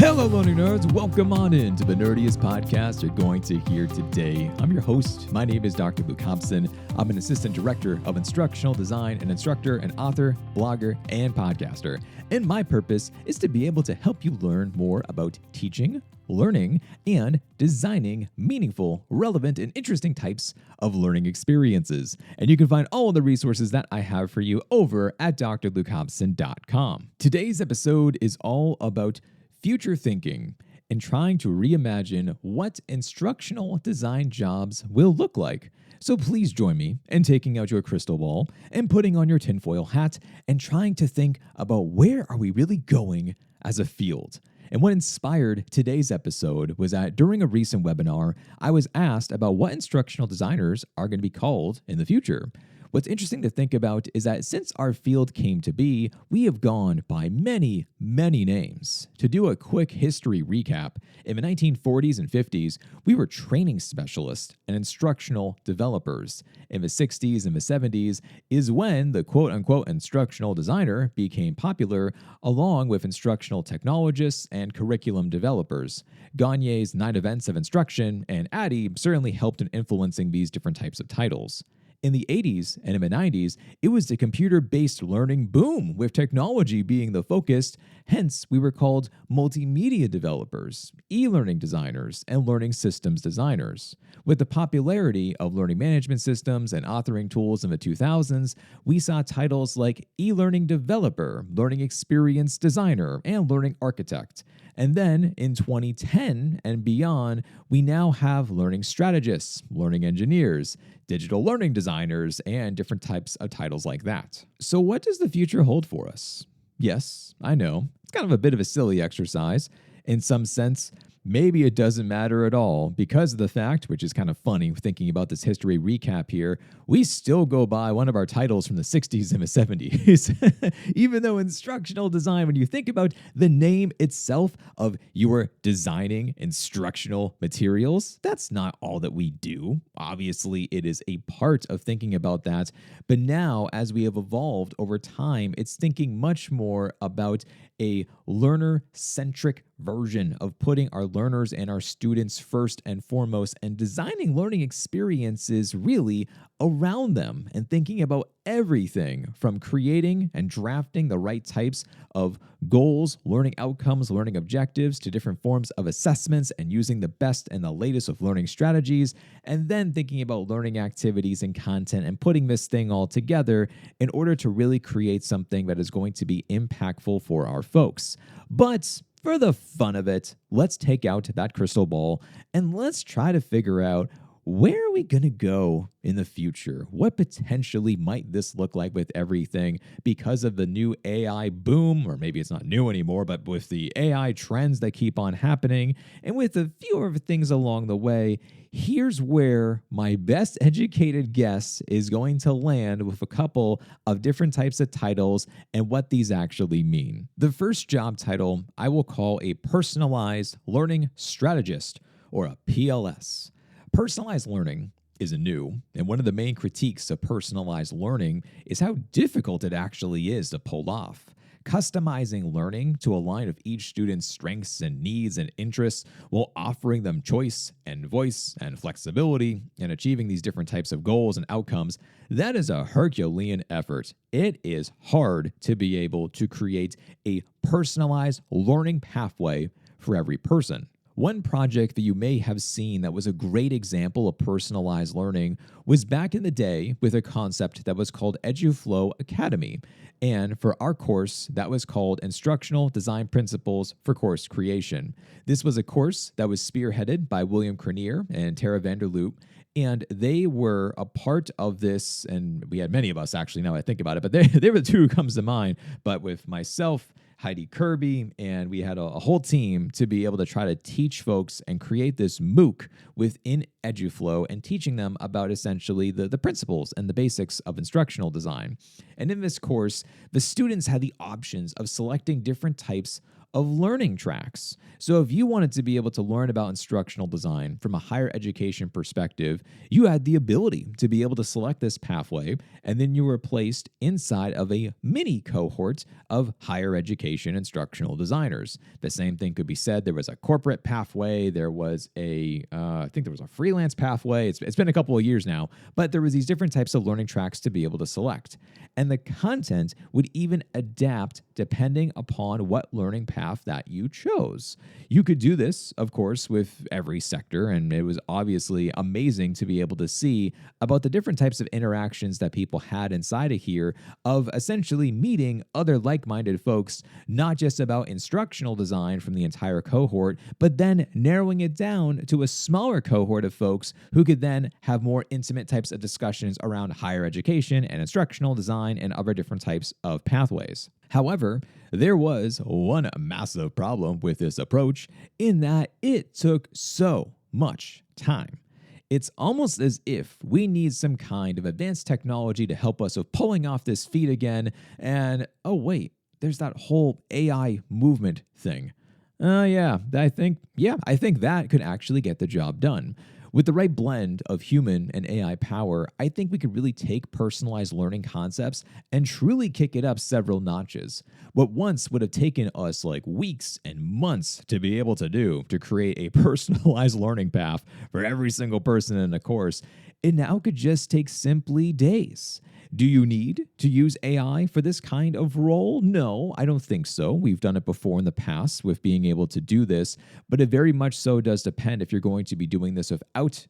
Hello, learning nerds. Welcome on in to the nerdiest podcast you're going to hear today. I'm your host. My name is Dr. Luke Hobson. I'm an assistant director of instructional design, an instructor, an author, blogger, and podcaster. And my purpose is to be able to help you learn more about teaching, learning, and designing meaningful, relevant, and interesting types of learning experiences. And you can find all of the resources that I have for you over at drlukehobson.com. Today's episode is all about future thinking and trying to reimagine what instructional design jobs will look like. So please join me in taking out your crystal ball and putting on your tinfoil hat and trying to think about where are we really going as a field. And what inspired today's episode was that during a recent webinar, I was asked about what instructional designers are going to be called in the future. What's interesting to think about is that since our field came to be, we have gone by many, many names. To do a quick history recap, in the 1940s and 50s, we were training specialists and instructional developers. In the 60s and the 70s is when the quote-unquote instructional designer became popular, along with instructional technologists and curriculum developers. Gagné's 9 Events of Instruction and Addy certainly helped in influencing these different types of titles. In the 80s and in the 90s, it was the computer-based learning boom, with technology being the focus. Hence, we were called multimedia developers, e-learning designers, and learning systems designers. With the popularity of learning management systems and authoring tools in the 2000s, we saw titles like e-learning developer, learning experience designer, and learning architect. And then in 2010 and beyond, we now have learning strategists, learning engineers, digital learning designers, and different types of titles like that. So what does the future hold for us? Yes, I know, it's kind of a bit of a silly exercise. In some sense, maybe it doesn't matter at all because of the fact, which is kind of funny thinking about this history recap here, we still go by one of our titles from the 60s and the 70s. Even though instructional design, when you think about the name itself of you are designing instructional materials, that's not all that we do. Obviously, it is a part of thinking about that. But now, as we have evolved over time, it's thinking much more about a learner-centric version of putting our learners and our students first and foremost and designing learning experiences really around them and thinking about everything from creating and drafting the right types of goals, learning outcomes, learning objectives to different forms of assessments and using the best and the latest of learning strategies, and then thinking about learning activities and content and putting this thing all together in order to really create something that is going to be impactful for our folks. But for the fun of it, let's take out that crystal ball and let's try to figure out where are we going to go in the future? What potentially might this look like with everything because of the new AI boom, or maybe it's not new anymore, but with the AI trends that keep on happening and with a few other things along the way, here's where my best educated guess is going to land with a couple of different types of titles and what these actually mean. The first job title I will call a personalized learning strategist, or a PLS. Personalized learning isn't new, and one of the main critiques of personalized learning is how difficult it actually is to pull off. Customizing learning to align with each student's strengths and needs and interests while offering them choice and voice and flexibility and achieving these different types of goals and outcomes, that is a Herculean effort. It is hard to be able to create a personalized learning pathway for every person. One project that you may have seen that was a great example of personalized learning was back in the day with a concept that was called EduFlow Academy. And for our course, that was called Instructional Design Principles for Course Creation. This was a course that was spearheaded by William Cranier and Tara Vanderloop, and they were a part of this, and we had many of us actually, now I think about it, but they were the two who comes to mind, but with myself, Heidi Kirby, and we had a whole team to be able to try to teach folks and create this MOOC within EduFlow and teaching them about essentially the principles and the basics of instructional design. And in this course, the students had the options of selecting different types of learning tracks. So if you wanted to be able to learn about instructional design from a higher education perspective, you had the ability to be able to select this pathway, and then you were placed inside of a mini cohort of higher education instructional designers. The same thing could be said. There was a corporate pathway. There was I think there was a freelance pathway. It's been a couple of years now, but there was these different types of learning tracks to be able to select. And the content would even adapt depending upon what learning path that you chose. You could do this, of course, with every sector, and it was obviously amazing to be able to see about the different types of interactions that people had inside of here of essentially meeting other like-minded folks, not just about instructional design from the entire cohort, but then narrowing it down to a smaller cohort of folks who could then have more intimate types of discussions around higher education and instructional design and other different types of pathways. However, there was one massive problem with this approach in that it took so much time. It's almost as if we need some kind of advanced technology to help us with pulling off this feat again, and oh wait, there's that whole AI movement thing. I think that could actually get the job done. With the right blend of human and AI power, I think we could really take personalized learning concepts and truly kick it up several notches. What once would have taken us like weeks and months to be able to do to create a personalized learning path for every single person in a course, it now could just take simply days. Do you need to use AI for this kind of role? No, I don't think so. We've done it before in the past with being able to do this, but it very much so does depend if you're going to be doing this without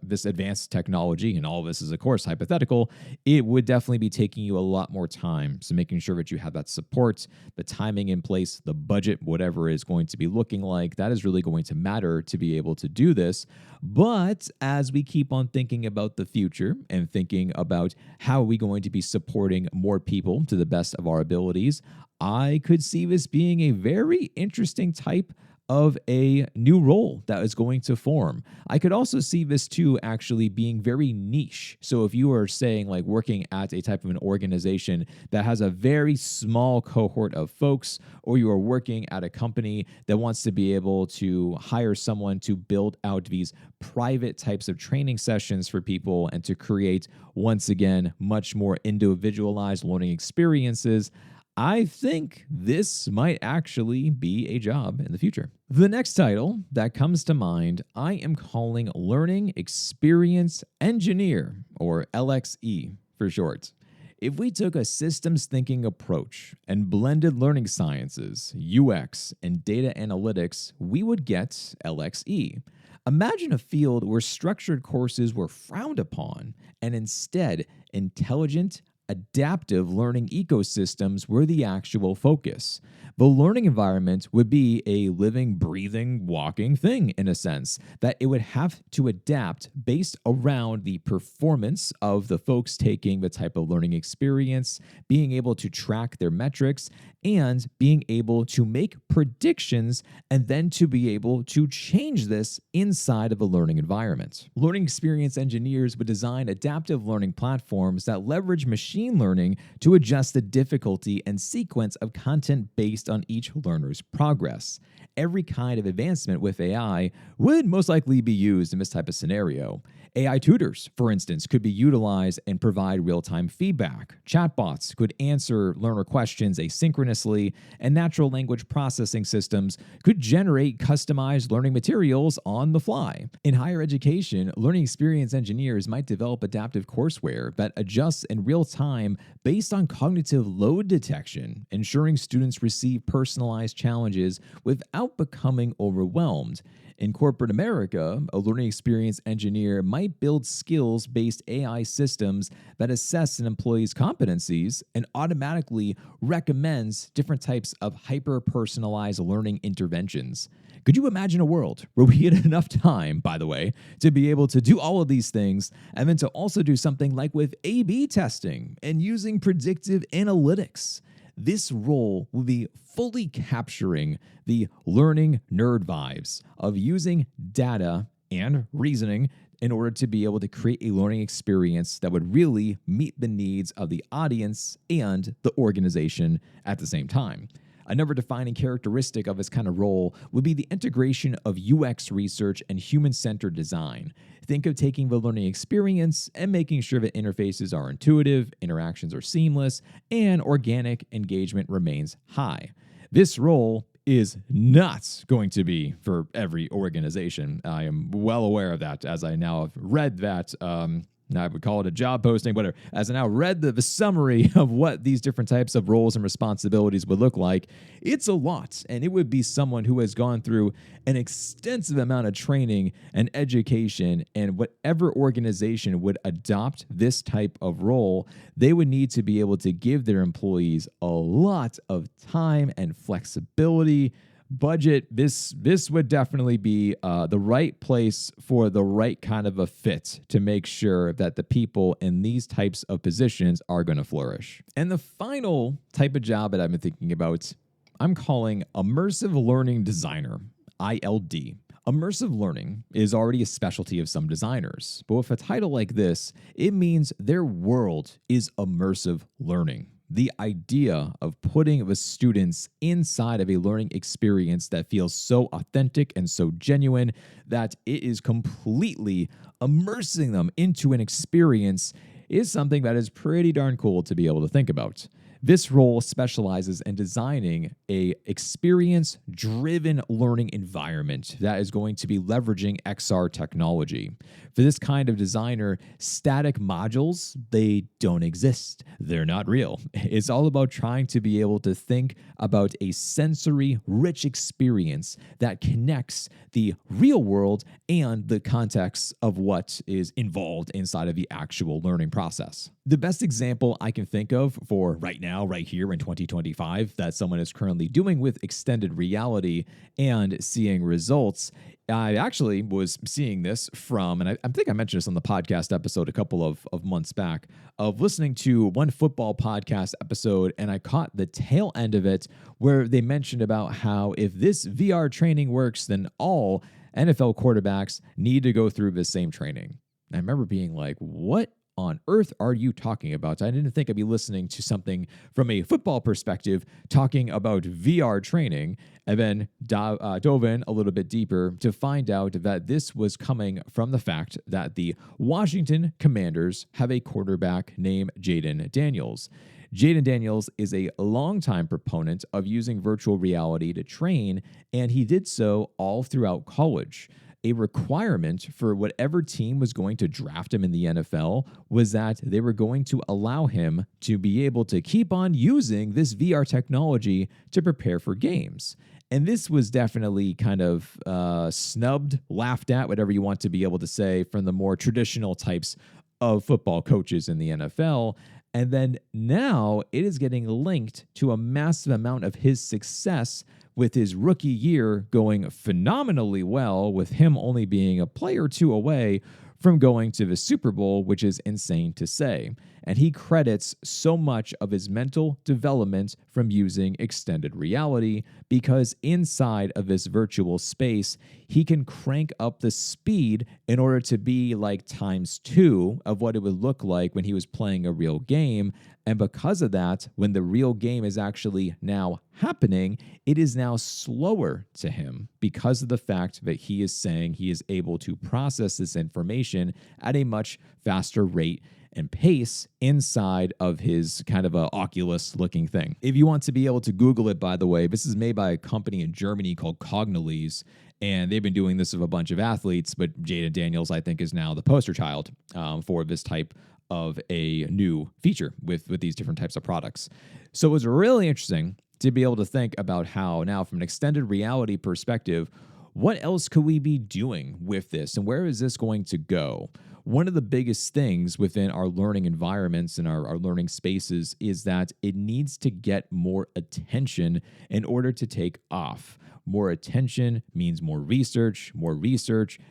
this advanced technology, and all of this is, of course, hypothetical. It would definitely be taking you a lot more time. So making sure that you have that support, the timing in place, the budget, whatever is going to be looking like, that is really going to matter to be able to do this. But as we keep on thinking about the future and thinking about how are we going to be supporting more people to the best of our abilities, I could see this being a very interesting type of a new role that is going to form. I could also see this too actually being very niche. So if you are saying like working at a type of an organization that has a very small cohort of folks, or you are working at a company that wants to be able to hire someone to build out these private types of training sessions for people and to create, once again, much more individualized learning experiences, I think this might actually be a job in the future. The next title that comes to mind, I am calling Learning Experience Engineer, or LXE for short. If we took a systems thinking approach and blended learning sciences, UX, and data analytics, we would get LXE. Imagine a field where structured courses were frowned upon, and instead, intelligent, adaptive learning ecosystems were the actual focus. The learning environment would be a living, breathing, walking thing in a sense, that it would have to adapt based around the performance of the folks taking the type of learning experience, being able to track their metrics, and being able to make predictions and then to be able to change this inside of a learning environment. Learning experience engineers would design adaptive learning platforms that leverage machine learning to adjust the difficulty and sequence of content based on each learner's progress. Every kind of advancement with AI would most likely be used in this type of scenario. AI tutors, for instance, could be utilized and provide real-time feedback. Chatbots could answer learner questions asynchronously, and natural language processing systems could generate customized learning materials on the fly. In higher education, learning experience engineers might develop adaptive courseware that adjusts in real time based on cognitive load detection, ensuring students receive personalized challenges without becoming overwhelmed. In corporate America, a learning experience engineer might build skills-based AI systems that assess an employee's competencies and automatically recommends different types of hyper-personalized learning interventions. Could you imagine a world where we had enough time, by the way, to be able to do all of these things and then to also do something like with A/B testing and using predictive analytics? This role will be fully capturing the learning nerd vibes of using data and reasoning in order to be able to create a learning experience that would really meet the needs of the audience and the organization at the same time. Another defining characteristic of this kind of role would be the integration of UX research and human-centered design. Think of taking the learning experience and making sure that interfaces are intuitive, interactions are seamless, and organic engagement remains high. This role is not going to be for every organization. I am well aware of that, as I now have read that. I would call it a job posting, whatever. As I now read the summary of what these different types of roles and responsibilities would look like, it's a lot. And it would be someone who has gone through an extensive amount of training and education, and whatever organization would adopt this type of role, they would need to be able to give their employees a lot of time and flexibility. Budget, this would definitely be the right place for the right kind of a fit to make sure that the people in these types of positions are going to flourish. And the final type of job that I've been thinking about, I'm calling Immersive Learning Designer, ILD. Immersive learning is already a specialty of some designers, but with a title like this, it means their world is immersive learning. The idea of putting the students inside of a learning experience that feels so authentic and so genuine that it is completely immersing them into an experience is something that is pretty darn cool to be able to think about. This role specializes in designing a experience-driven learning environment that is going to be leveraging XR technology. For this kind of designer, static modules, they don't exist. They're not real. It's all about trying to be able to think about a sensory-rich experience that connects the real world and the context of what is involved inside of the actual learning process. The best example I can think of for right now, right here in 2025, that someone is currently doing with extended reality and seeing results, I actually was seeing this from, and I think I mentioned this on the podcast episode a couple of months back, of listening to one football podcast episode, and I caught the tail end of it where they mentioned about how if this VR training works, then all NFL quarterbacks need to go through the same training. And I remember being like, what on earth are you talking about? I didn't think I'd be listening to something from a football perspective talking about VR training, and then dove in a little bit deeper to find out that this was coming from the fact that the Washington Commanders have a quarterback named Jayden Daniels. Jayden Daniels is a longtime proponent of using virtual reality to train, and he did so all throughout college. A requirement for whatever team was going to draft him in the NFL was that they were going to allow him to be able to keep on using this VR technology to prepare for games. And this was definitely kind of snubbed, laughed at, whatever you want to be able to say, from the more traditional types of football coaches in the NFL. And then now it is getting linked to a massive amount of his success, with his rookie year going phenomenally well, with him only being a play or two away from going to the Super Bowl, which is insane to say. And he credits so much of his mental development from using extended reality, because inside of this virtual space, he can crank up the speed in order to be like ×2 of what it would look like when he was playing a real game. And because of that, when the real game is actually now happening, it is now slower to him because of the fact that he is saying he is able to process this information at a much faster rate and pace inside of his kind of a Oculus looking thing. If you want to be able to Google it, by the way, this is made by a company in Germany called Cognilyse, and they've been doing this with a bunch of athletes, but Jayden Daniels, I think, is now the poster child for this type of a new feature with these different types of products. So it was really interesting to be able to think about how now, from an extended reality perspective, what else could we be doing with this, and where is this going to go? One of the biggest things within our learning environments and our learning spaces is that it needs to get more attention in order to take off. More attention means more research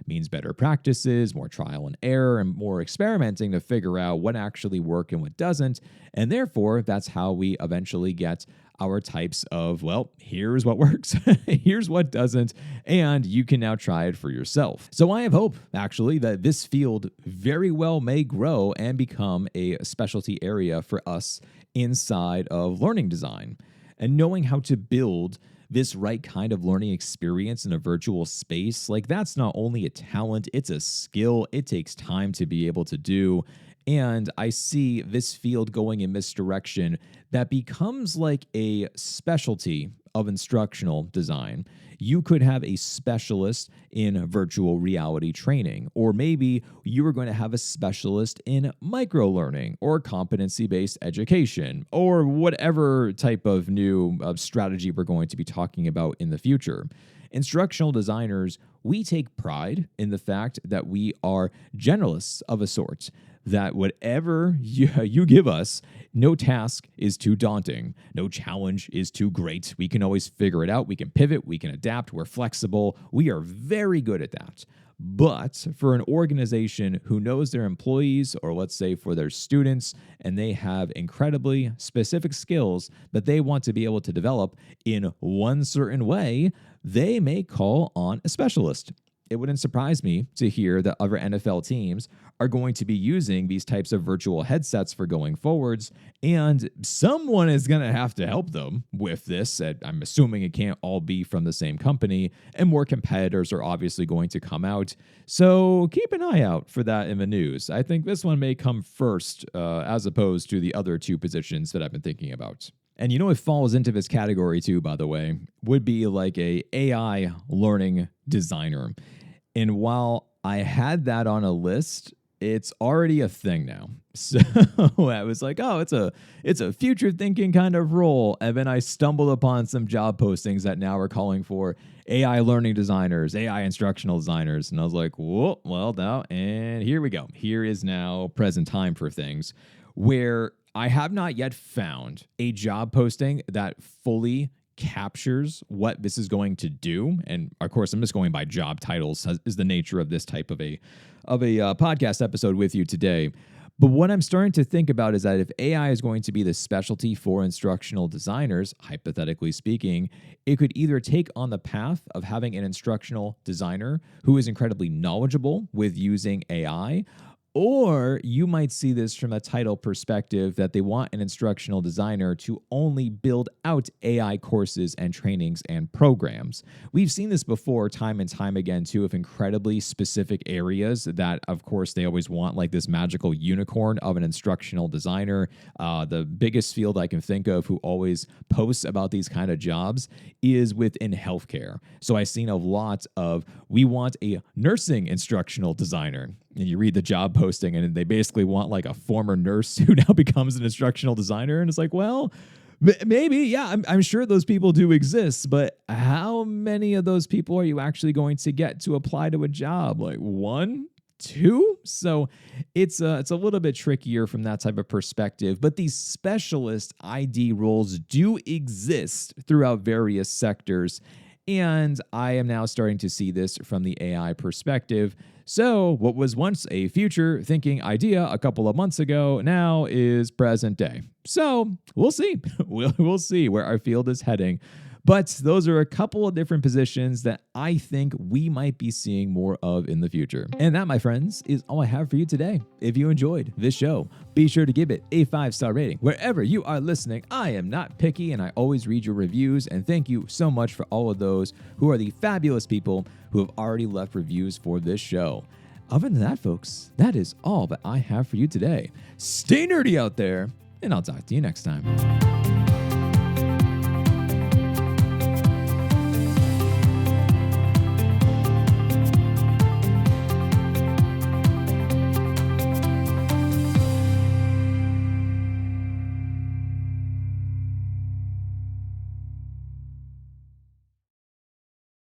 means better practices, more trial and error, and more experimenting to figure out what actually works and what doesn't. And therefore, that's how we eventually get our types of, well, here's what works, here's what doesn't, and you can now try it for yourself. So I have hope, actually, that this field very well may grow and become a specialty area for us inside of learning design. And knowing how to build this right kind of learning experience in a virtual space, like that's not only a talent, it's a skill. It takes time to be able to do. And I see this field going in this direction that becomes like a specialty of instructional design. You could have a specialist in virtual reality training, or maybe you are going to have a specialist in micro-learning or competency-based education, or whatever type of new strategy we're going to be talking about in the future. Instructional designers, we take pride in the fact that we are generalists of a sort, that whatever you give us, no task is too daunting. No challenge is too great. We can always figure it out. We can pivot. We can adapt. We're flexible. We are very good at that. But for an organization who knows their employees, or let's say for their students, and they have incredibly specific skills that they want to be able to develop in one certain way, they may call on a specialist. It wouldn't surprise me to hear that other NFL teams are going to be using these types of virtual headsets for going forwards, and someone is going to have to help them with this. I'm assuming it can't all be from the same company, and more competitors are obviously going to come out. So keep an eye out for that in the news. I think this one may come first as opposed to the other two positions that I've been thinking about. And you know what falls into this category too, by the way, would be like a AI learning designer. And while I had that on a list, it's already a thing now. So I was like, oh, it's a future thinking kind of role. And then I stumbled upon some job postings that now are calling for AI learning designers, AI instructional designers. And I was like, whoa, well, now, and here we go. Here is now present time for things where I have not yet found a job posting that fully captures what this is going to do. And of course, I'm just going by job titles is the nature of this type of a podcast episode with you today. But what I'm starting to think about is that if AI is going to be the specialty for instructional designers, hypothetically speaking, it could either take on the path of having an instructional designer who is incredibly knowledgeable with using AI, or you might see this from a title perspective that they want an instructional designer to only build out AI courses and trainings and programs. We've seen this before time and time again too, of incredibly specific areas that, of course, they always want like this magical unicorn of an instructional designer. The biggest field I can think of who always posts about these kind of jobs is within healthcare. So I've seen a lot of, we want a nursing instructional designer. And you read the job posting and they basically want like a former nurse who now becomes an instructional designer. And it's like, well, maybe, yeah, I'm sure those people do exist, but how many of those people are you actually going to get to apply to a job? Like 1, 2? So it's a little bit trickier from that type of perspective, but these specialist ID roles do exist throughout various sectors. And I am now starting to see this from the AI perspective. So what was once a future thinking idea a couple of months ago now is present day. So we'll see. We'll see where our field is heading. But those are a couple of different positions that I think we might be seeing more of in the future. And that, my friends, is all I have for you today. If you enjoyed this show, be sure to give it a 5-star rating wherever you are listening. I am not picky and I always read your reviews. And thank you so much for all of those who are the fabulous people who have already left reviews for this show. Other than that, folks, that is all that I have for you today. Stay nerdy out there, and I'll talk to you next time.